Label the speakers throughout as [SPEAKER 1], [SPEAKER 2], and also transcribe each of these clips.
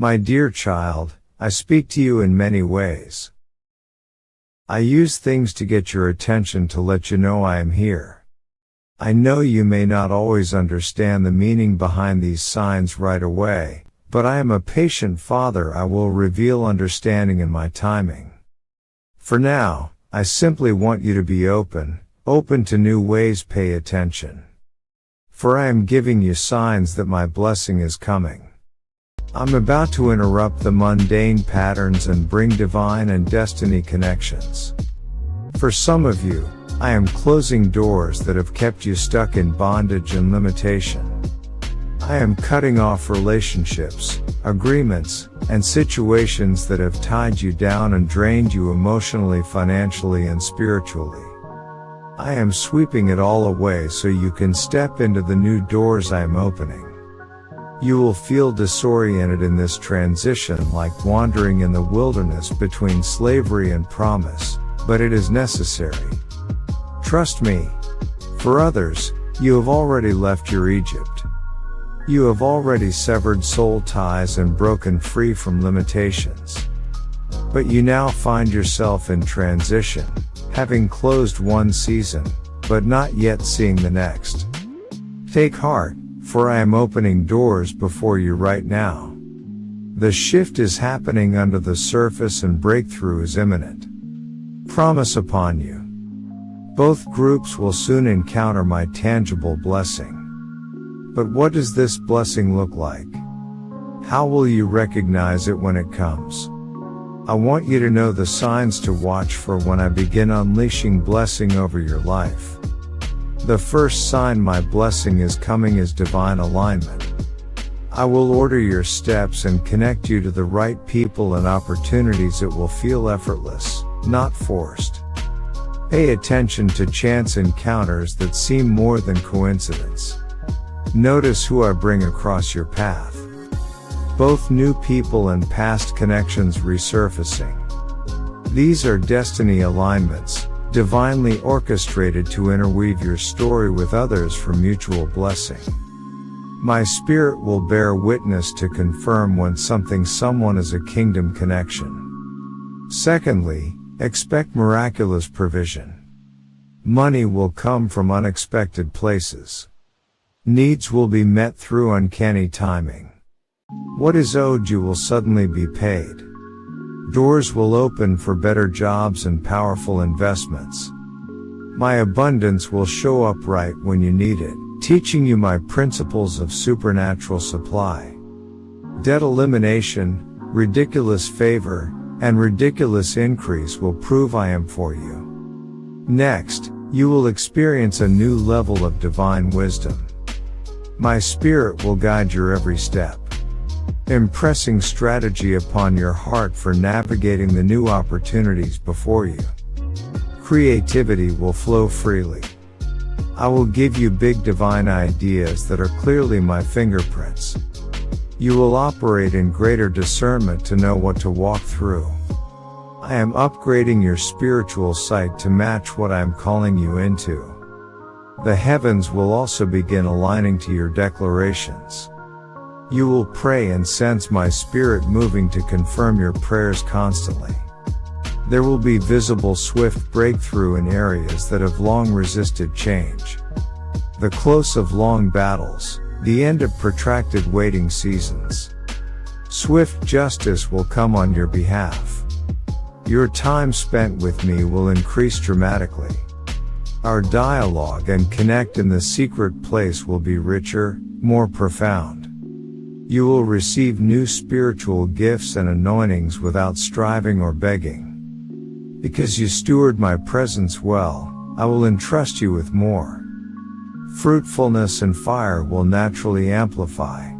[SPEAKER 1] My dear child, I speak to you in many ways. I use things to get your attention to let you know I am here. I know you may not always understand the meaning behind these signs right away, but I am a patient Father. I will reveal understanding in my timing. For now, I simply want you to be open to new ways. Pay attention. For I am giving you signs that my blessing is coming. I'm about to interrupt the mundane patterns and bring divine and destiny connections. For some of you, I am closing doors that have kept you stuck in bondage and limitation. I am cutting off relationships, agreements, and situations that have tied you down and drained you emotionally, financially, and spiritually. I am sweeping it all away so you can step into the new doors I am opening. You will feel disoriented in this transition, like wandering in the wilderness between slavery and promise, but it is necessary. Trust me. For others, you have already left your Egypt. You have already severed soul ties and broken free from limitations. But you now find yourself in transition, having closed one season, but not yet seeing the next. Take heart, for I am opening doors before you right now. The shift is happening under the surface and breakthrough is imminent. Promise upon you. Both groups will soon encounter my tangible blessing. But what does this blessing look like? How will you recognize it when it comes? I want you to know the signs to watch for when I begin unleashing blessing over your life. The first sign my blessing is coming is divine alignment. I will order your steps and connect you to the right people and opportunities. It will feel effortless, not forced. Pay attention to chance encounters that seem more than coincidence. Notice who I bring across your path. Both new people and past connections resurfacing. These are destiny alignments, divinely orchestrated to interweave your story with others for mutual blessing. My spirit will bear witness to confirm when someone is a kingdom connection. Secondly, expect miraculous provision. Money will come from unexpected places. Needs will be met through uncanny timing. What is owed you will suddenly be paid. Doors will open for better jobs and powerful investments. My abundance will show up right when you need it, teaching you my principles of supernatural supply. Debt elimination, ridiculous favor, and ridiculous increase will prove I am for you. Next, you will experience a new level of divine wisdom. My spirit will guide your every step, impressing strategy upon your heart for navigating the new opportunities before you. Creativity will flow freely. I will give you big divine ideas that are clearly my fingerprints. You will operate in greater discernment to know what to walk through. I am upgrading your spiritual sight to match what I am calling you into. The heavens will also begin aligning to your declarations. You will pray and sense my spirit moving to confirm your prayers constantly. There will be visible, swift breakthrough in areas that have long resisted change. The close of long battles, the end of protracted waiting seasons. Swift justice will come on your behalf. Your time spent with me will increase dramatically. Our dialogue and connect in the secret place will be richer, more profound. You will receive new spiritual gifts and anointings without striving or begging. Because you steward my presence well, I will entrust you with more. Fruitfulness and fire will naturally amplify.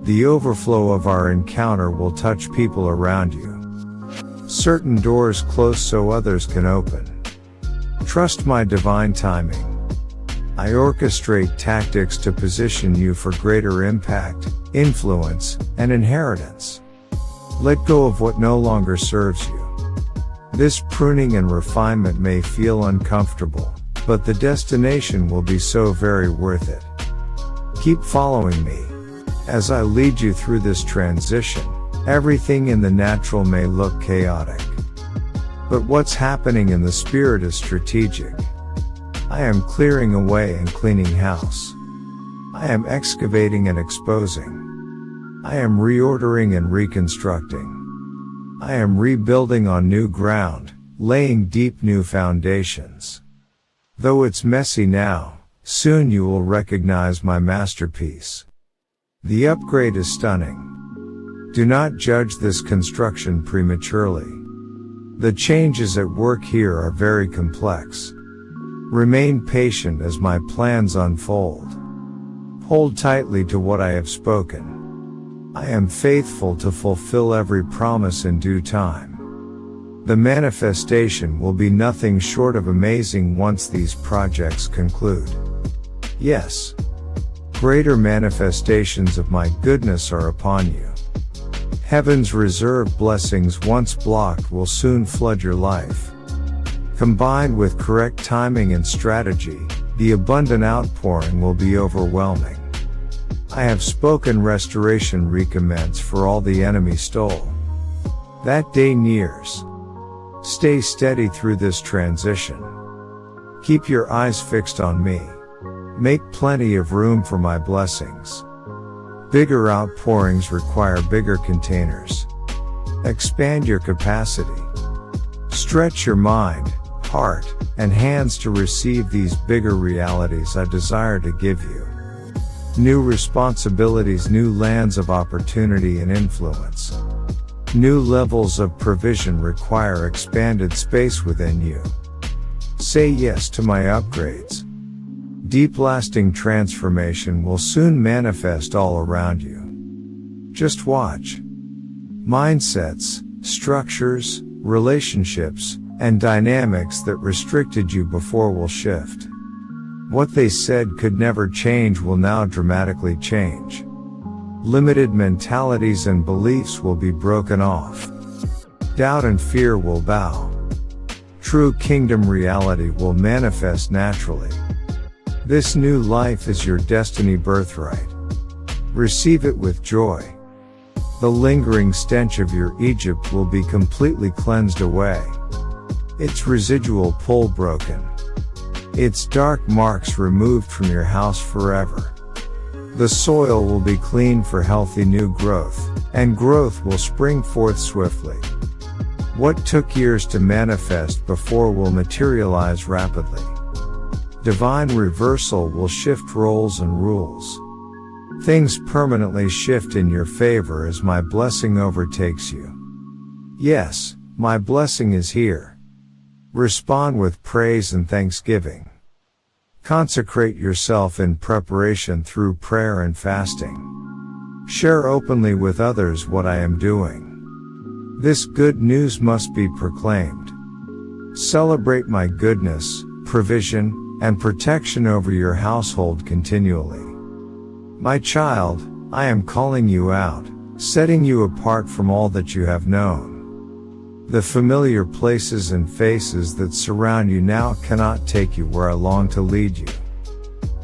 [SPEAKER 1] The overflow of our encounter will touch people around you. Certain doors close so others can open. Trust my divine timing. I orchestrate tactics to position you for greater impact, influence, and inheritance. Let go of what no longer serves you. This pruning and refinement may feel uncomfortable, but the destination will be so very worth it. Keep following me. As I lead you through this transition, Everything in the natural may look chaotic, but what's happening in the spirit is strategic. I am clearing away and cleaning house. I am excavating and exposing. I am reordering and reconstructing. I am rebuilding on new ground, laying deep new foundations. Though it's messy now, soon you will recognize my masterpiece. The upgrade is stunning. Do not judge this construction prematurely. The changes at work here are very complex. Remain patient as my plans unfold. Hold tightly to what I have spoken. I am faithful to fulfill every promise in due time. The manifestation will be nothing short of amazing once these projects conclude. Yes. Greater manifestations of my goodness are upon you. Heaven's reserved blessings once blocked will soon flood your life. Combined with correct timing and strategy, the abundant outpouring will be overwhelming. I have spoken restoration recommence for all the enemy stole. That day nears. Stay steady through this transition. Keep your eyes fixed on me. Make plenty of room for my blessings. Bigger outpourings require bigger containers. Expand your capacity. Stretch your mind, heart, and hands to receive these bigger realities I desire to give you. New responsibilities, new lands of opportunity and influence. New levels of provision require expanded space within you. Say yes to my upgrades. Deep lasting transformation will soon manifest all around you. Just watch. Mindsets, structures, relationships, and dynamics that restricted you before will shift. What they said could never change will now dramatically change. Limited mentalities and beliefs will be broken off. Doubt and fear will bow. True kingdom reality will manifest naturally. This new life is your destiny birthright. Receive it with joy. The lingering stench of your Egypt will be completely cleansed away. Its residual pull broken. Its dark marks removed from your house forever. The soil will be clean for healthy new growth, and growth will spring forth swiftly. What took years to manifest before will materialize rapidly. Divine reversal will shift roles and rules. Things permanently shift in your favor as my blessing overtakes you. Yes, my blessing is here. Respond with praise and thanksgiving. Consecrate yourself in preparation through prayer and fasting. Share openly with others what I am doing. This good news must be proclaimed. Celebrate my goodness, provision, and protection over your household continually. My child, I am calling you out, setting you apart from all that you have known. The familiar places and faces that surround you now cannot take you where I long to lead you.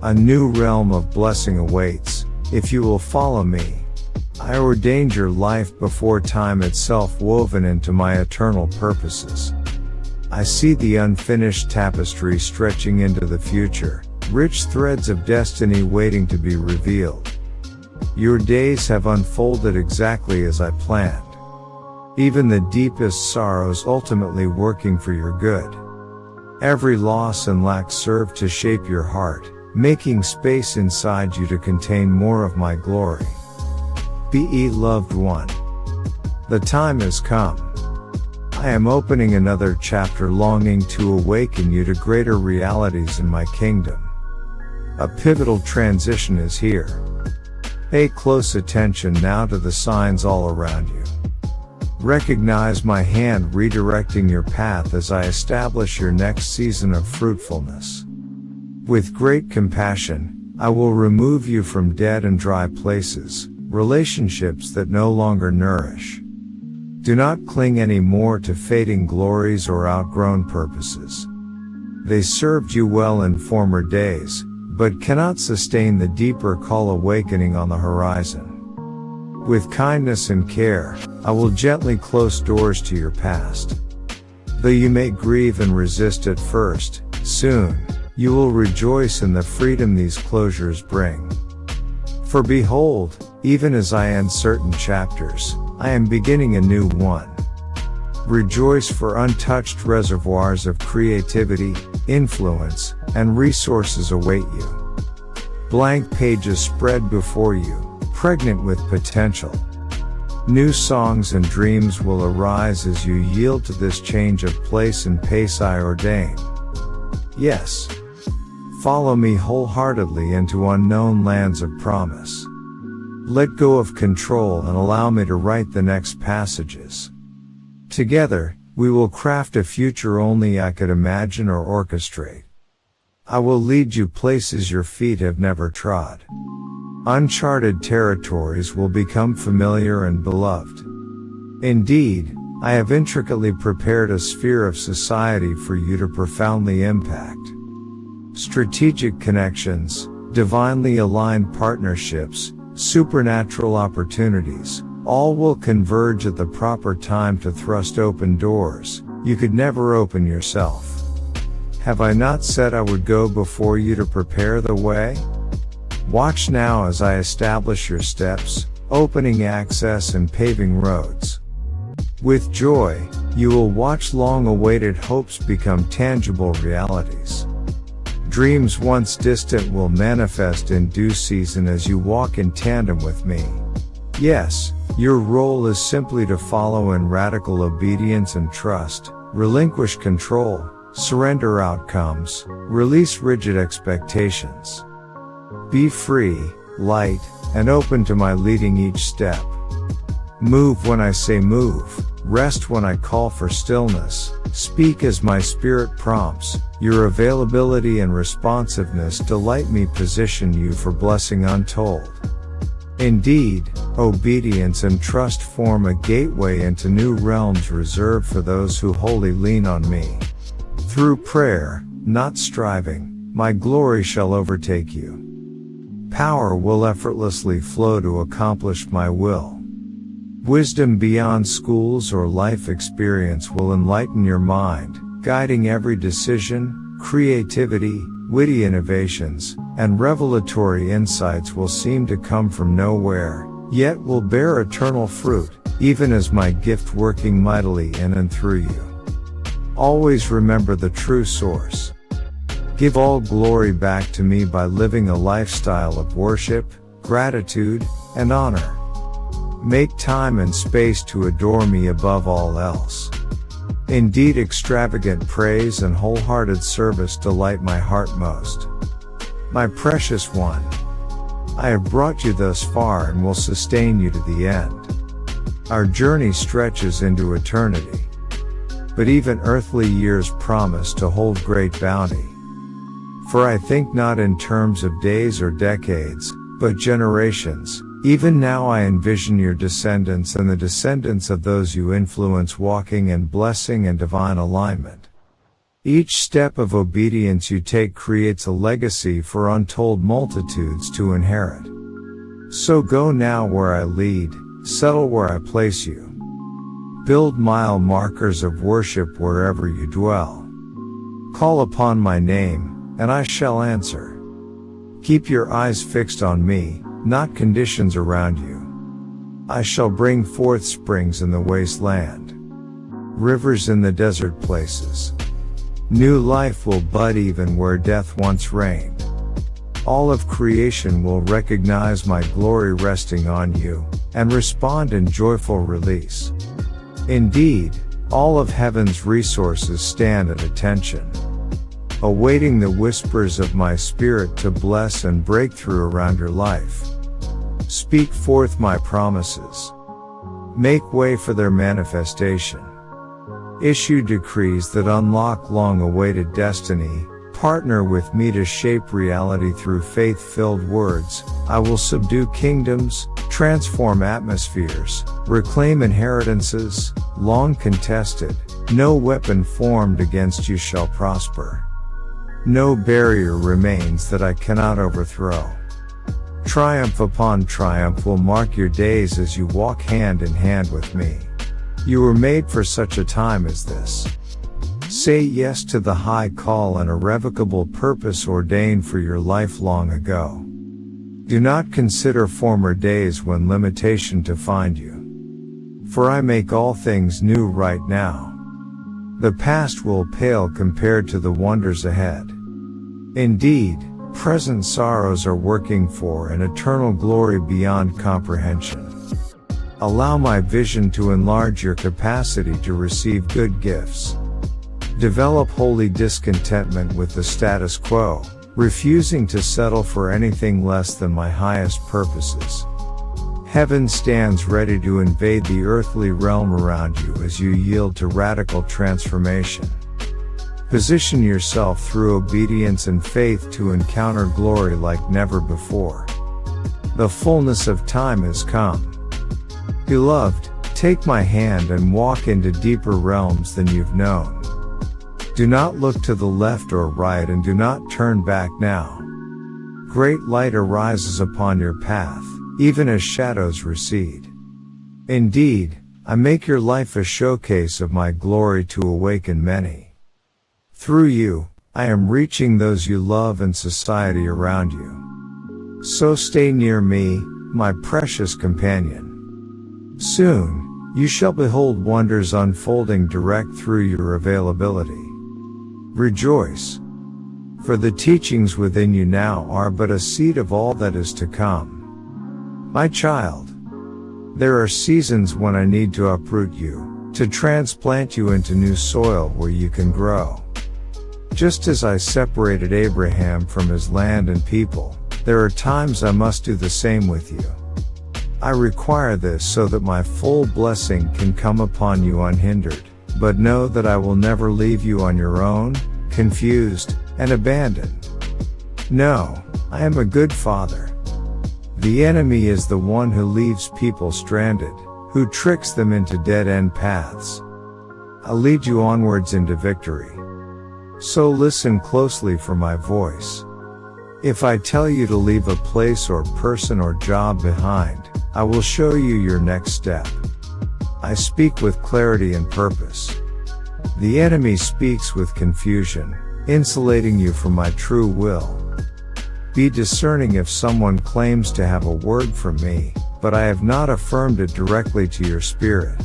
[SPEAKER 1] A new realm of blessing awaits, if you will follow me. I ordained your life before time itself, woven into my eternal purposes. I see the unfinished tapestry stretching into the future, rich threads of destiny waiting to be revealed. Your days have unfolded exactly as I planned. Even the deepest sorrows ultimately working for your good. Every loss and lack serve to shape your heart, making space inside you to contain more of my glory. Be loved one. The time has come. I am opening another chapter, longing to awaken you to greater realities in my kingdom. A pivotal transition is here. Pay close attention now to the signs all around you. Recognize my hand redirecting your path as I establish your next season of fruitfulness. With great compassion, I will remove you from dead and dry places, relationships that no longer nourish. Do not cling anymore to fading glories or outgrown purposes. They served you well in former days, but cannot sustain the deeper call awakening on the horizon. With kindness and care, I will gently close doors to your past. Though you may grieve and resist at first, soon, you will rejoice in the freedom these closures bring. For behold, even as I end certain chapters, I am beginning a new one. Rejoice, for untouched reservoirs of creativity, influence, and resources await you. Blank pages spread before you, pregnant with potential. New songs and dreams will arise as you yield to this change of place and pace I ordain. Yes. Follow me wholeheartedly into unknown lands of promise. Let go of control and allow me to write the next passages. Together, we will craft a future only I could imagine or orchestrate. I will lead you places your feet have never trod. Uncharted territories will become familiar and beloved. Indeed, I have intricately prepared a sphere of society for you to profoundly impact. Strategic connections, divinely aligned partnerships, supernatural opportunities, all will converge at the proper time to thrust open doors you could never open yourself. Have I not said I would go before you to prepare the way? Watch now as I establish your steps, opening access and paving roads. With joy, you will watch long-awaited hopes become tangible realities. Dreams once distant will manifest in due season as you walk in tandem with me. Yes, your role is simply to follow in radical obedience and trust, relinquish control, surrender outcomes, release rigid expectations. Be free, light, and open to my leading each step. Move when I say move, rest when I call for stillness, speak as my spirit prompts. Your availability and responsiveness delight me, position you for blessing untold. Indeed, obedience and trust form a gateway into new realms reserved for those who wholly lean on me. Through prayer, not striving, my glory shall overtake you. Power will effortlessly flow to accomplish my will. Wisdom beyond schools or life experience will enlighten your mind, guiding every decision. Creativity, witty innovations, and revelatory insights will seem to come from nowhere, yet will bear eternal fruit, even as my gift working mightily in and through you. Always remember the true source. Give all glory back to me by living a lifestyle of worship, gratitude, and honor. Make time and space to adore me above all else. Indeed, extravagant praise and wholehearted service delight my heart most. My precious one, I have brought you thus far and will sustain you to the end. Our journey stretches into eternity. But even earthly years promise to hold great bounty. For I think not in terms of days or decades, but generations. Even now I envision your descendants and the descendants of those you influence walking in blessing and divine alignment. Each step of obedience you take creates a legacy for untold multitudes to inherit. So go now where I lead, settle where I place you. Build mile markers of worship wherever you dwell. Call upon my name, and I shall answer. Keep your eyes fixed on me, not conditions around you. I shall bring forth springs in the wasteland, rivers in the desert places. New life will bud even where death once reigned. All of creation will recognize my glory resting on you, and respond in joyful release. Indeed, all of heaven's resources stand at attention, awaiting the whispers of my spirit to bless and break through around your life. Speak forth my promises. Make way for their manifestation. Issue decrees that unlock long-awaited destiny. Partner with me to shape reality through faith-filled words. I will subdue kingdoms, transform atmospheres, reclaim inheritances, long contested. No weapon formed against you shall prosper. No barrier remains that I cannot overthrow. Triumph upon triumph will mark your days as you walk hand in hand with me. You were made for such a time as this. Say yes to the high call and irrevocable purpose ordained for your life long ago. Do not consider former days when limitation defined you. For I make all things new right now. The past will pale compared to the wonders ahead. Indeed, present sorrows are working for an eternal glory beyond comprehension. Allow my vision to enlarge your capacity to receive good gifts. Develop holy discontentment with the status quo, refusing to settle for anything less than my highest purposes. Heaven stands ready to invade the earthly realm around you as you yield to radical transformation. Position yourself through obedience and faith to encounter glory like never before. The fullness of time has come. Beloved, take my hand and walk into deeper realms than you've known. Do not look to the left or right and do not turn back now. Great light arises upon your path, even as shadows recede. Indeed, I make your life a showcase of my glory to awaken many. Through you, I am reaching those you love and society around you. So stay near me, my precious companion. Soon, you shall behold wonders unfolding direct through your availability. Rejoice. For the teachings within you now are but a seed of all that is to come. My child, there are seasons when I need to uproot you, to transplant you into new soil where you can grow. Just as I separated Abraham from his land and people, there are times I must do the same with you. I require this so that my full blessing can come upon you unhindered, but know that I will never leave you on your own, confused, and abandoned. No, I am a good father. The enemy is the one who leaves people stranded, who tricks them into dead-end paths. I'll lead you onwards into victory. So listen closely for my voice. If I tell you to leave a place or person or job behind, I will show you your next step. I speak with clarity and purpose. The enemy speaks with confusion, insulating you from my true will. Be discerning if someone claims to have a word from me, but I have not affirmed it directly to your spirit.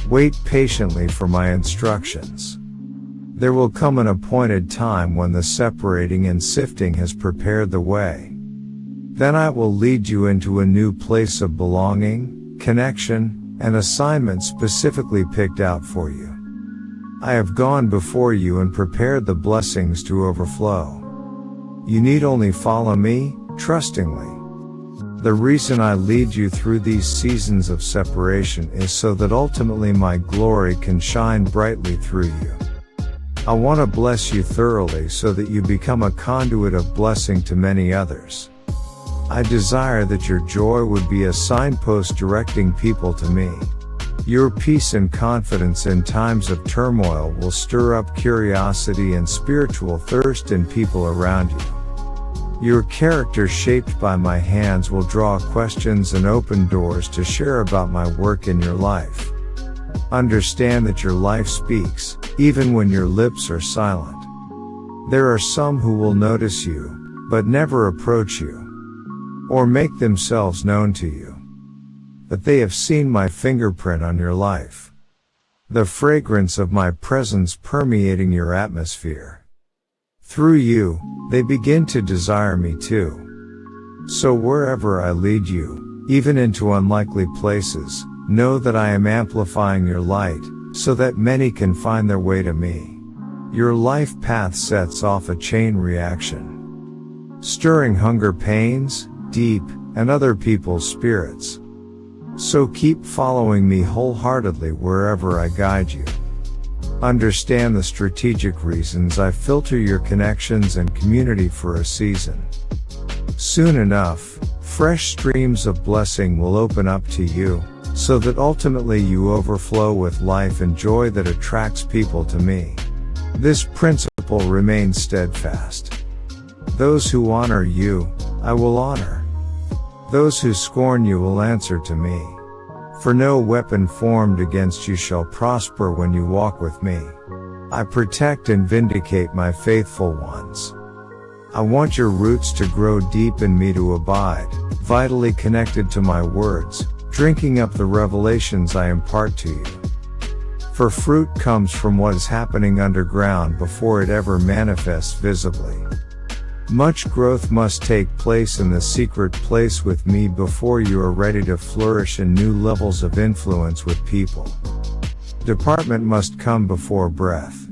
[SPEAKER 1] Wait patiently for my instructions. There will come an appointed time when the separating and sifting has prepared the way. Then I will lead you into a new place of belonging, connection, and assignment specifically picked out for you. I have gone before you and prepared the blessings to overflow. You need only follow me, trustingly. The reason I lead you through these seasons of separation is so that ultimately my glory can shine brightly through you. I want to bless you thoroughly so that you become a conduit of blessing to many others. I desire that your joy would be a signpost directing people to me. Your peace and confidence in times of turmoil will stir up curiosity and spiritual thirst in people around you. Your character shaped by my hands will draw questions and open doors to share about my work in your life. Understand that your life speaks, even when your lips are silent. There are some who will notice you, but never approach you, or make themselves known to you. But they have seen my fingerprint on your life. The fragrance of my presence permeating your atmosphere. Through you, they begin to desire me too. So wherever I lead you, even into unlikely places, know that I am amplifying your light, so that many can find their way to me. Your life path sets off a chain reaction, stirring hunger pains, deep, and other people's spirits. So keep following me wholeheartedly wherever I guide you. Understand the strategic reasons I filter your connections and community for a season. Soon enough, fresh streams of blessing will open up to you, so that ultimately you overflow with life and joy that attracts people to me. This principle remains steadfast. Those who honor you, I will honor. Those who scorn you will answer to me. For no weapon formed against you shall prosper when you walk with me. I protect and vindicate my faithful ones. I want your roots to grow deep in me, to abide, vitally connected to my words, drinking up the revelations I impart to you. For fruit comes from what is happening underground before it ever manifests visibly. Much growth must take place in the secret place with me before you are ready to flourish in new levels of influence with people. Department must come before breath.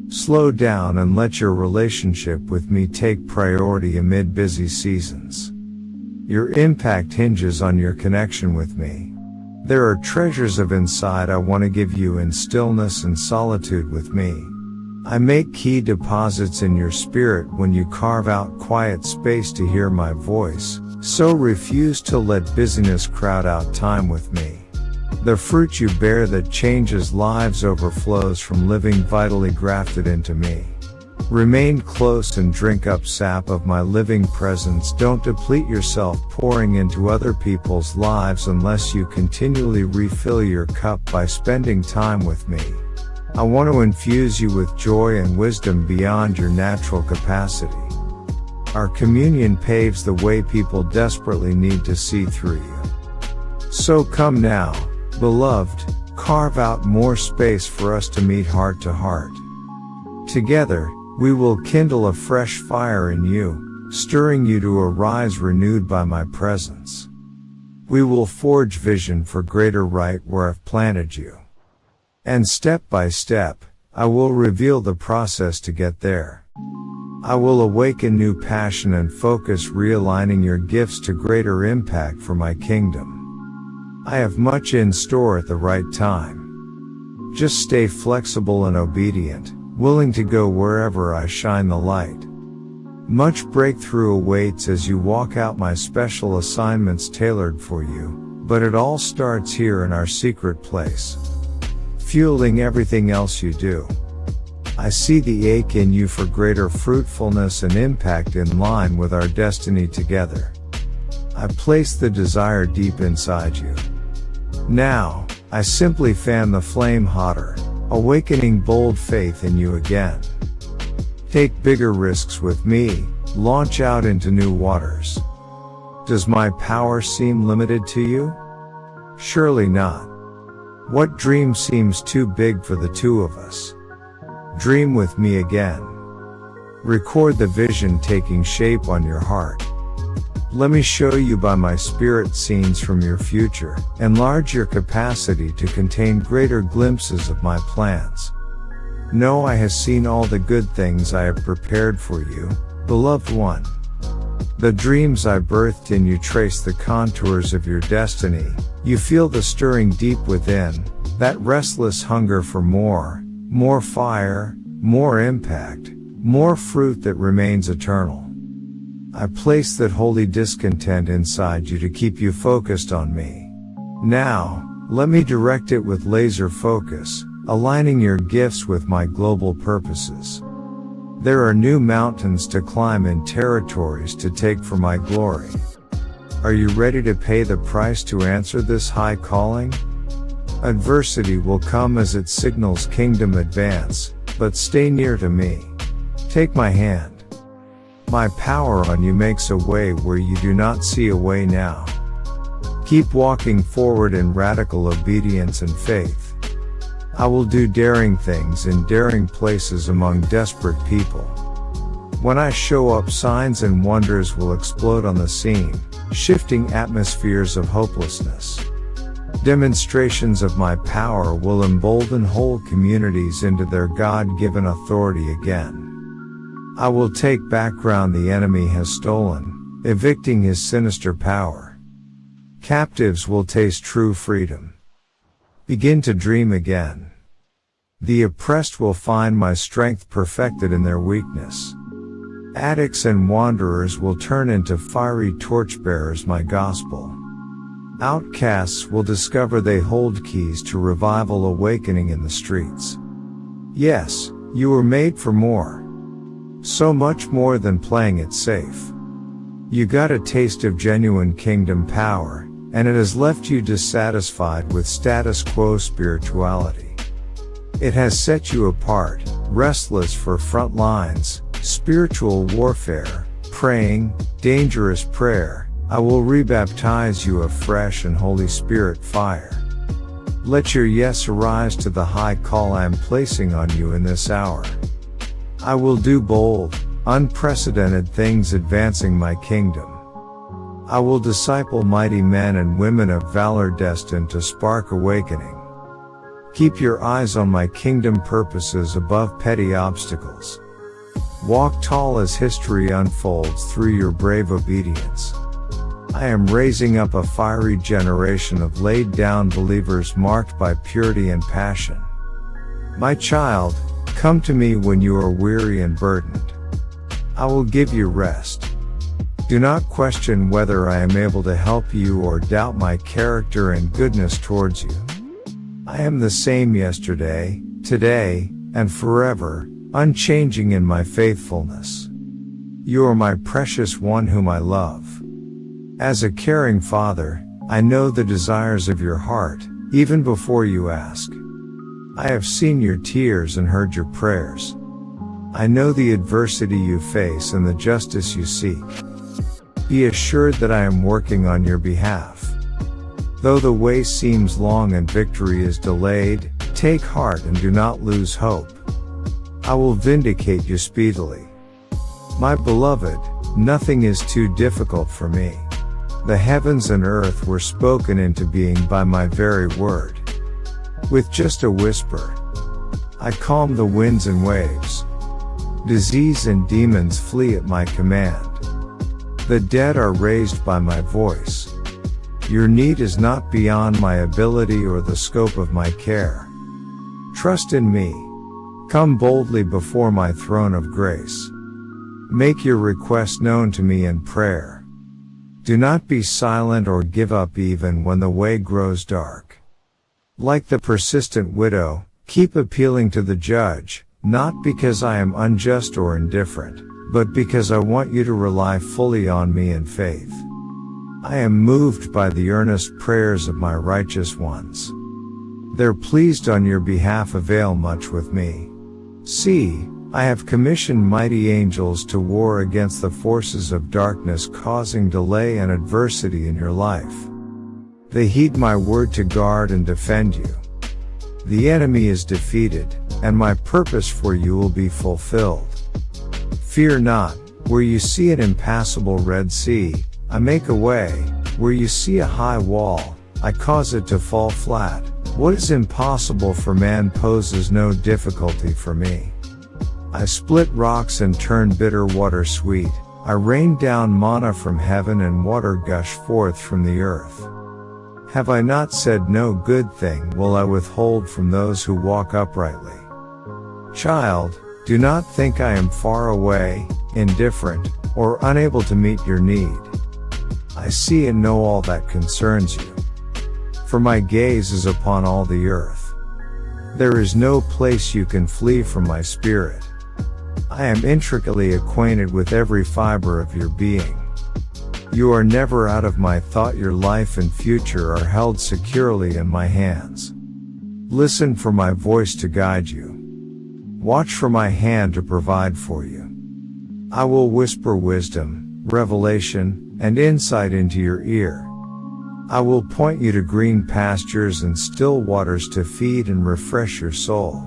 [SPEAKER 1] Slow down and let your relationship with me take priority amid busy seasons. Your impact hinges on your connection with me. There are treasures of insight I want to give you in stillness and solitude with me. I make key deposits in your spirit when you carve out quiet space to hear my voice, so refuse to let busyness crowd out time with me. The fruit you bear that changes lives overflows from living vitally grafted into me. Remain close and drink up sap of my living presence. Don't deplete yourself pouring into other people's lives unless you continually refill your cup by spending time with me. I want to infuse you with joy and wisdom beyond your natural capacity. Our communion paves the way people desperately need to see through you. So come now, beloved, carve out more space for us to meet heart to heart. Together, we will kindle a fresh fire in you, stirring you to arise renewed by my presence. We will forge vision for greater right where I've planted you. And step by step, I will reveal the process to get there. I will awaken new passion and focus, realigning your gifts to greater impact for my kingdom. I have much in store at the right time. Just stay flexible and obedient, willing to go wherever I shine the light. Much breakthrough awaits as you walk out my special assignments tailored for you, but it all starts here in our secret place, fueling everything else you do. I see the ache in you for greater fruitfulness and impact in line with our destiny together. I place the desire deep inside you. Now, I simply fan the flame hotter, awakening bold faith in you again. Take bigger risks with me, launch out into new waters. Does my power seem limited to you? Surely not. What dream seems too big for the two of us? Dream with me again. Record the vision taking shape on your heart. Let me show you by my spirit scenes from your future, enlarge your capacity to contain greater glimpses of my plans. Know I have seen all the good things I have prepared for you, beloved one. The dreams I birthed in you trace the contours of your destiny. You feel the stirring deep within, that restless hunger for more fire, more impact, more fruit that remains eternal. I place that holy discontent inside you to keep you focused on me. Now, let me direct it with laser focus, aligning your gifts with my global purposes. There are new mountains to climb and territories to take for my glory. Are you ready to pay the price to answer this high calling? Adversity will come as it signals kingdom advance, but stay near to me. Take my hand. My power on you makes a way where you do not see a way now. Keep walking forward in radical obedience and faith. I will do daring things in daring places among desperate people. When I show up, signs and wonders will explode on the scene, shifting atmospheres of hopelessness. Demonstrations of my power will embolden whole communities into their God-given authority again. I will take back ground the enemy has stolen, evicting his sinister power. Captives will taste true freedom. Begin to dream again. The oppressed will find my strength perfected in their weakness. Addicts and wanderers will turn into fiery torchbearers my gospel. Outcasts will discover they hold keys to revival awakening in the streets. Yes, you were made for more. So much more than playing it safe. You got a taste of genuine kingdom power, and it has left you dissatisfied with status quo spirituality. It has set you apart, restless for front lines, spiritual warfare, praying, dangerous prayer. I will rebaptize you of fresh and Holy Spirit fire. Let your yes arise to the high call I am placing on you in this hour. I will do bold, unprecedented things advancing my kingdom. I will disciple mighty men and women of valor destined to spark awakening. Keep your eyes on my kingdom purposes above petty obstacles. Walk tall as history unfolds through your brave obedience. I am raising up a fiery generation of laid-down believers marked by purity and passion. My child, come to me when you are weary and burdened. I will give you rest. Do not question whether I am able to help you or doubt my character and goodness towards you. I am the same yesterday, today, and forever, unchanging in my faithfulness. You are my precious one whom I love. As a caring father, I know the desires of your heart, even before you ask. I have seen your tears and heard your prayers. I know the adversity you face and the justice you seek. Be assured that I am working on your behalf. Though the way seems long and victory is delayed, take heart and do not lose hope. I will vindicate you speedily. My beloved, nothing is too difficult for me. The heavens and earth were spoken into being by my very word. With just a whisper, I calm the winds and waves. Disease and demons flee at my command. The dead are raised by my voice. Your need is not beyond my ability or the scope of my care. Trust in me. Come boldly before my throne of grace. Make your request known to me in prayer. Do not be silent or give up even when the way grows dark. Like the persistent widow, keep appealing to the judge, not because I am unjust or indifferent, but because I want you to rely fully on me in faith. I am moved by the earnest prayers of my righteous ones. Their pleased on your behalf avail much with me. See, I have commissioned mighty angels to war against the forces of darkness causing delay and adversity in your life. They heed my word to guard and defend you. The enemy is defeated, and my purpose for you will be fulfilled. Fear not, where you see an impassable Red Sea, I make a way, where you see a high wall, I cause it to fall flat. What is impossible for man poses no difficulty for me. I split rocks and turn bitter water sweet. I rain down manna from heaven and water gush forth from the earth. Have I not said no good thing will I withhold from those who walk uprightly? Child, do not think I am far away, indifferent, or unable to meet your need. I see and know all that concerns you. For my gaze is upon all the earth. There is no place you can flee from my spirit. I am intricately acquainted with every fiber of your being. You are never out of my thought. Your life and future are held securely in my hands. Listen for my voice to guide you. Watch for my hand to provide for you. I will whisper wisdom, revelation, and insight into your ear. I will point you to green pastures and still waters to feed and refresh your soul.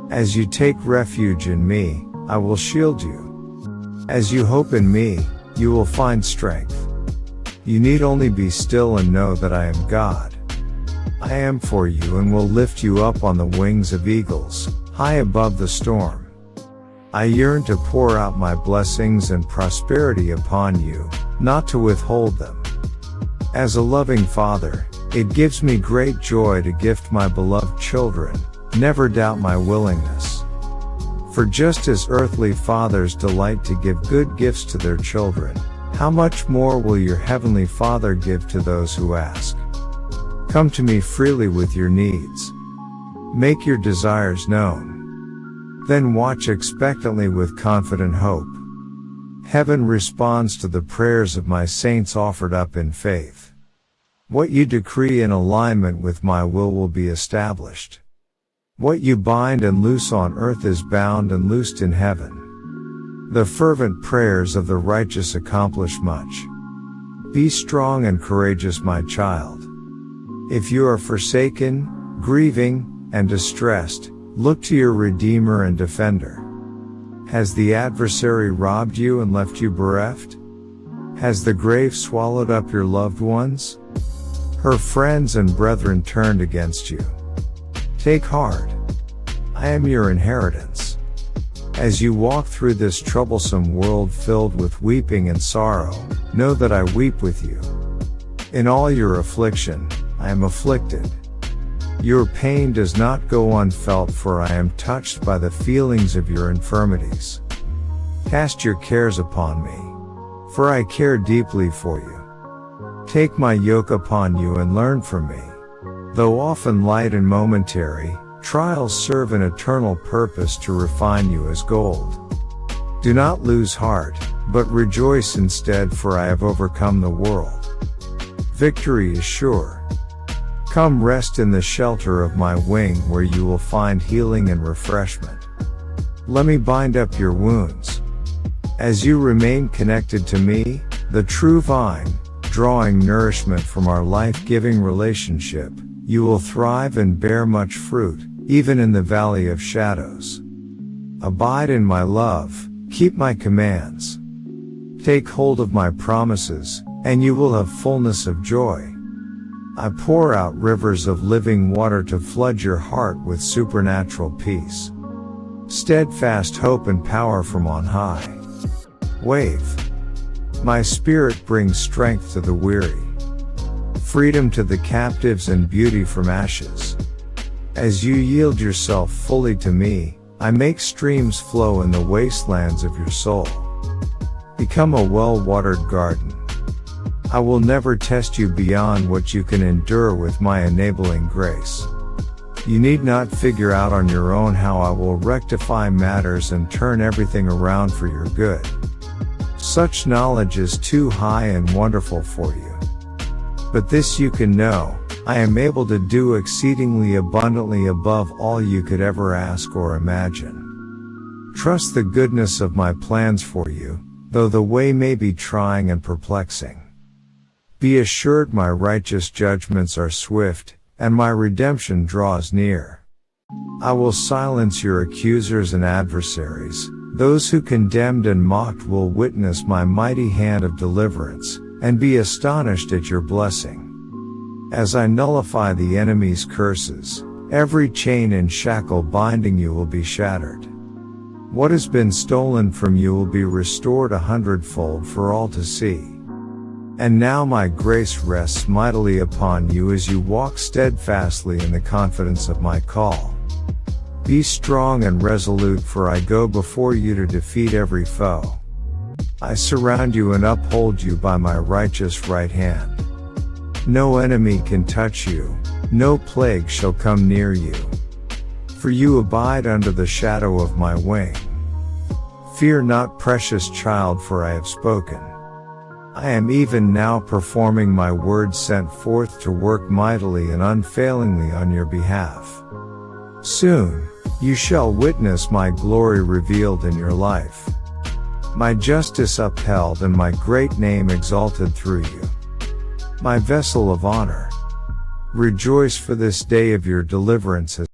[SPEAKER 1] As you take refuge in me, I will shield you. As you hope in me, you will find strength. You need only be still and know that I am God. I am for you and will lift you up on the wings of eagles, high above the storm. I yearn to pour out my blessings and prosperity upon you, not to withhold them. As a loving father, it gives me great joy to gift my beloved children. Never doubt my willingness. For just as earthly fathers delight to give good gifts to their children, how much more will your heavenly Father give to those who ask? Come to me freely with your needs. Make your desires known. Then watch expectantly with confident hope. Heaven responds to the prayers of my saints offered up in faith. What you decree in alignment with my will be established. What you bind and loose on earth is bound and loosed in heaven. The fervent prayers of the righteous accomplish much. Be strong and courageous, my child. If you are forsaken, grieving, and distressed, look to your Redeemer and Defender. Has the adversary robbed you and left you bereft? Has the grave swallowed up your loved ones? Her friends and brethren turned against you. Take heart. I am your inheritance. As you walk through this troublesome world filled with weeping and sorrow, know that I weep with you. In all your affliction, I am afflicted. Your pain does not go unfelt, for I am touched by the feelings of your infirmities. Cast your cares upon me, for I care deeply for you. Take my yoke upon you and learn from me. Though often light and momentary, trials serve an eternal purpose to refine you as gold. Do not lose heart, but rejoice instead, for I have overcome the world. Victory is sure. Come rest in the shelter of my wing, where you will find healing and refreshment. Let me bind up your wounds. As you remain connected to me, the true vine, drawing nourishment from our life-giving relationship, you will thrive and bear much fruit, even in the valley of shadows. Abide in my love, keep my commands. Take hold of my promises, and you will have fullness of joy. I pour out rivers of living water to flood your heart with supernatural peace. Steadfast hope and power from on high. Wave. My spirit brings strength to the weary, freedom to the captives and beauty from ashes. As you yield yourself fully to me, I make streams flow in the wastelands of your soul. Become a well-watered garden. I will never test you beyond what you can endure with my enabling grace. You need not figure out on your own how I will rectify matters and turn everything around for your good. Such knowledge is too high and wonderful for you. But this you can know, I am able to do exceedingly abundantly above all you could ever ask or imagine. Trust the goodness of my plans for you, though the way may be trying and perplexing. Be assured my righteous judgments are swift, and my redemption draws near. I will silence your accusers and adversaries. Those who condemned and mocked will witness my mighty hand of deliverance, and be astonished at your blessing. As I nullify the enemy's curses, every chain and shackle binding you will be shattered. What has been stolen from you will be restored 100-fold for all to see. And now my grace rests mightily upon you as you walk steadfastly in the confidence of my call. Be strong and resolute, for I go before you to defeat every foe. I surround you and uphold you by my righteous right hand. No enemy can touch you, no plague shall come near you. For you abide under the shadow of my wing. Fear not, precious child, for I have spoken. I am even now performing my word sent forth to work mightily and unfailingly on your behalf. Soon, you shall witness my glory revealed in your life. My justice upheld and my great name exalted through you. My vessel of honor. Rejoice, for this day of your deliverance has